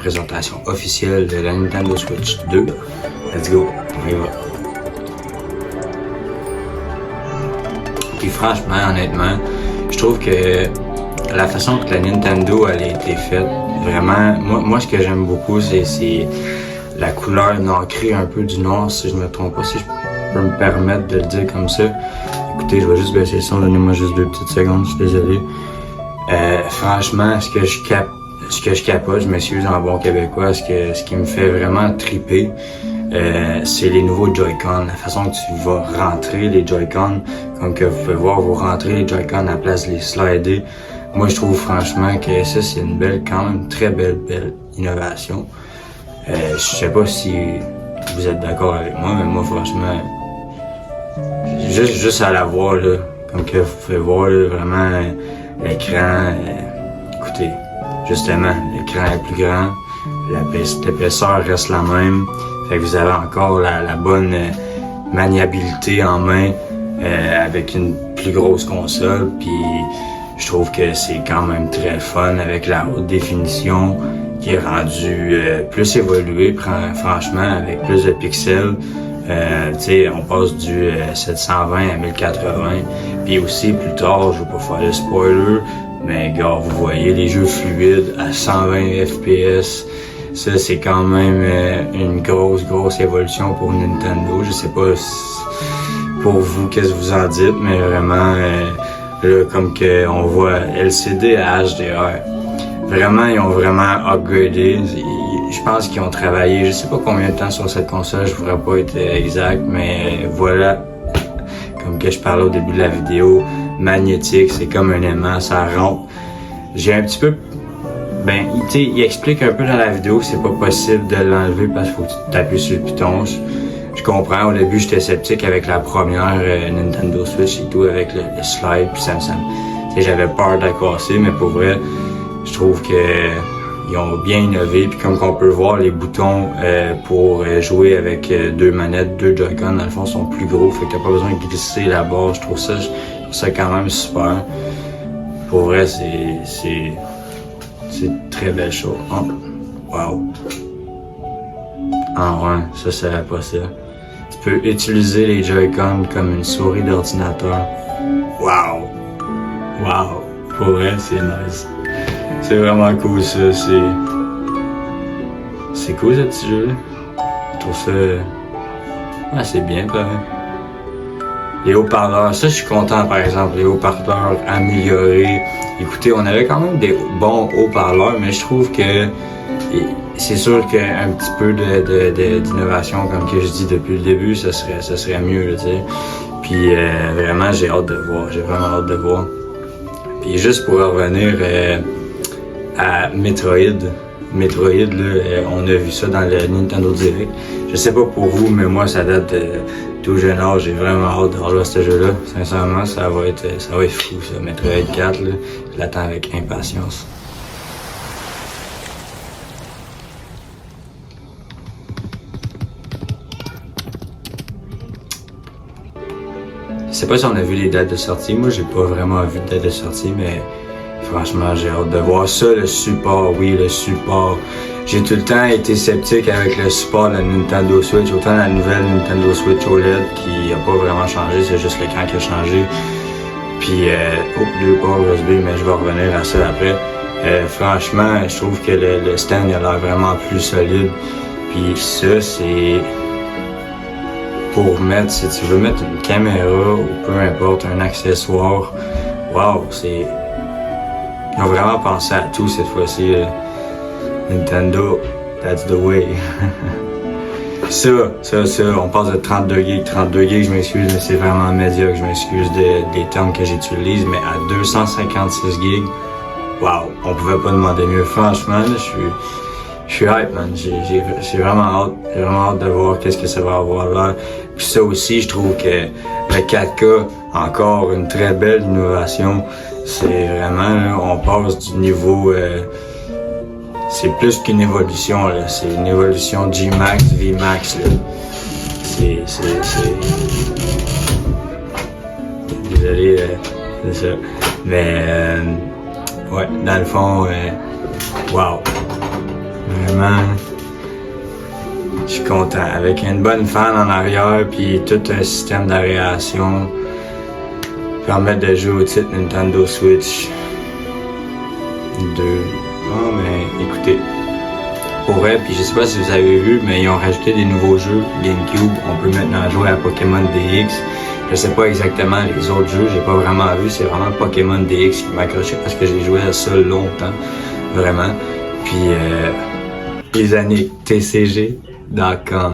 présentation officielle de la Nintendo Switch 2. Let's go, on y va. Puis franchement, honnêtement, je trouve que la façon que la Nintendo elle a été faite, vraiment, moi ce que j'aime beaucoup, c'est la couleur nacrée un peu du noir, si je me trompe pas, si je peux me permettre de le dire comme ça. Écoutez, je vais juste baisser le son, donnez-moi juste 2 petites secondes, je suis désolé. Franchement, ce que je capote, je m'excuse en bon québécois, ce qui me fait vraiment triper, c'est les nouveaux Joy-Con, la façon que tu vas rentrer les Joy-Con, comme que vous pouvez voir, vous rentrez les Joy-Con à la place de les slider. Moi, je trouve franchement que ça, c'est une quand même très belle innovation. Je sais pas si vous êtes d'accord avec moi, mais moi, franchement, juste à la voir, là, comme que vous pouvez voir, là, vraiment, l'écran, écoutez, justement, l'écran est plus grand, l'épaisseur reste la même, fait que vous avez encore la bonne maniabilité en main, avec une plus grosse console, puis je trouve que c'est quand même très fun avec la haute définition qui est rendue plus évoluée, franchement, avec plus de pixels. On passe du 720 à 1080. Puis aussi, plus tard, je vais pas faire de spoiler, mais gars, vous voyez les jeux fluides à 120 FPS. Ça, c'est quand même une grosse évolution pour Nintendo. Je sais pas pour vous, qu'est-ce que vous en dites, mais vraiment, là, comme que on voit LCD à HDR. Vraiment, ils ont vraiment upgradé. Je pense qu'ils ont travaillé, je sais pas combien de temps sur cette console, je pourrais pas être exact, mais voilà, comme que je parlais au début de la vidéo, magnétique, c'est comme un aimant, ça rompt. J'ai un petit peu, il explique un peu dans la vidéo que c'est pas possible de l'enlever parce qu'il faut que tu t'appuies sur le piton. Je comprends, au début j'étais sceptique avec la première Nintendo Switch et tout, avec le slide, puis j'avais peur de la casser, mais pour vrai, je trouve que ils ont bien innové, puis comme qu'on peut voir, les boutons pour jouer avec 2 manettes, 2 Joy-Con, dans le fond, sont plus gros, fait que t'as pas besoin de glisser la barre. Je trouve ça quand même super. Pour vrai, c'est très belle chose. Oh, wow. Ah ouais, ça serait pas ça. Tu peux utiliser les Joy-Con comme une souris d'ordinateur. Wow. Wow. Pour vrai, c'est nice. C'est vraiment cool ça, c'est cool ce petit jeu. Je trouve ça, c'est bien pareil. Les haut-parleurs, ça je suis content par exemple, les haut-parleurs améliorés. Écoutez, on avait quand même des bons haut-parleurs, mais je trouve que c'est sûr qu'un petit peu d'innovation, comme que je dis depuis le début, ça serait mieux, tu sais. Puis vraiment, j'ai vraiment hâte de voir. Puis juste pour revenir à Metroid, là, on a vu ça dans le Nintendo Direct. Je sais pas pour vous, mais moi, ça date de tout jeune âge. J'ai vraiment hâte de revoir ce jeu-là. Sincèrement, ça va être fou, ça. Metroid 4, là, je l'attends avec impatience. Je sais pas si on a vu les dates de sortie. Moi, j'ai pas vraiment vu de date de sortie, mais franchement, j'ai hâte de voir ça, le support. Oui, le support. J'ai tout le temps été sceptique avec le support de la Nintendo Switch, autant la nouvelle Nintendo Switch OLED qui a pas vraiment changé, c'est juste l'écran qui a changé. Puis, 2 ports USB, mais je vais revenir à ça après. Franchement, je trouve que le stand il a l'air vraiment plus solide. Puis ça, c'est pour mettre, si tu veux mettre une caméra ou peu importe, un accessoire. Wow, ils ont vraiment pensé à tout cette fois-ci. Nintendo, that's the way. ça, on passe de 32 gigs. 32 gigs, je m'excuse, mais c'est vraiment médiocre. Je m'excuse des termes que j'utilise, mais à 256 gigs, wow, on pouvait pas demander mieux. Franchement, là, je suis hype, man. J'ai vraiment hâte de voir qu'est-ce que ça va avoir là. Puis ça aussi, je trouve que le 4K, encore une très belle innovation. C'est vraiment, là, on passe du niveau, c'est plus qu'une évolution, là. C'est une évolution G-Max, V-Max, là. C'est... Désolé, c'est ça. Mais, ouais, dans le fond, wow. vraiment, je suis content. Avec une bonne fan en arrière, puis tout un système d'aération, permettre de jouer au titre Nintendo Switch 2. Oh, mais écoutez, pour vrai, puis je sais pas si vous avez vu, mais ils ont rajouté des nouveaux jeux GameCube. On peut maintenant jouer à Pokémon DX. Je sais pas exactement les autres jeux, j'ai pas vraiment vu. C'est vraiment Pokémon DX qui m'a accroché parce que j'ai joué à ça longtemps, vraiment. Puis les années TCG, d'accord.